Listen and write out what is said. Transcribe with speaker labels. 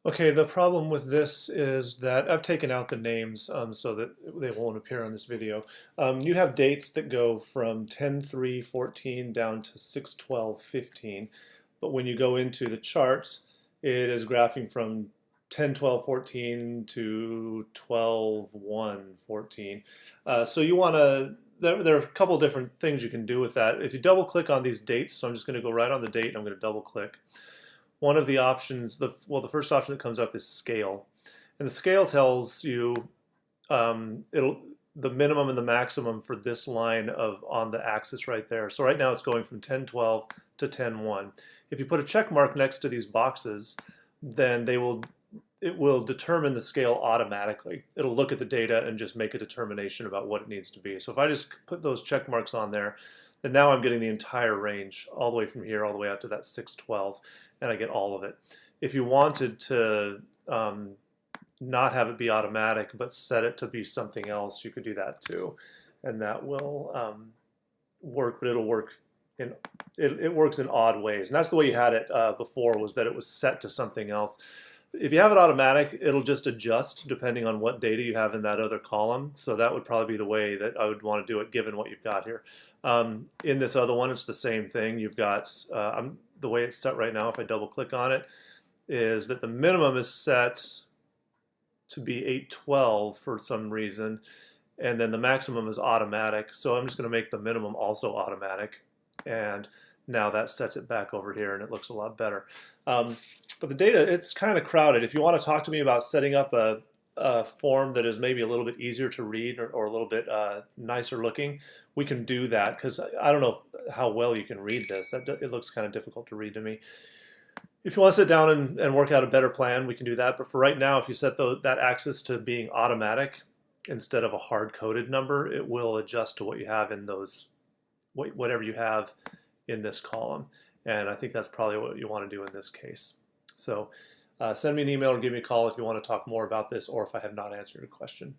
Speaker 1: Okay, the problem with this is that I've taken out the names so that they won't appear on this video. You have dates that go from 10/3/14 down to 6/12/15, but when you go into the charts, it is graphing from 10/12/14 to 12/1/14. So you want to, there are a couple different things you can do with that. If you double click on these dates, so I'm just going to go right on the date and I'm going to double click. One of the options, the first option that comes up is scale. And the scale tells you the minimum and the maximum for this line on the axis right there. So right now it's going from 10/12 to 10/1. If you put a check mark next to these boxes, then it will determine the scale automatically. It'll look at the data and just make a determination about what it needs to be. So if I just put those check marks on there, then now I'm getting the entire range all the way from here all the way out to that 6/12, and I get all of it. If you wanted to not have it be automatic but set it to be something else, you could do that too, and that will work, but it'll work it works in odd ways. And that's the way you had it before, was that it was set to something else. If you have it automatic, it'll just adjust depending on what data you have in that other column. So that would probably be the way that I would want to do it given what you've got here. In this other one, it's the same thing. You've got, the way it's set right now, if I double click on it, is that the minimum is set to be 8/12 for some reason, and then the maximum is automatic. So I'm just going to make the minimum also automatic, and now that sets it back over here and it looks a lot better. But the data, it's kind of crowded. If you want to talk to me about setting up a form that is maybe a little bit easier to read or a little bit nicer looking, we can do that, because I don't know how well you can read this. It looks kind of difficult to read to me. If you want to sit down and work out a better plan, we can do that. But for right now, if you set that axis to being automatic instead of a hard-coded number, it will adjust to what you have in those, whatever you have in this column. And I think that's probably what you want to do in this case. So send me an email or give me a call if you want to talk more about this, or if I have not answered your question.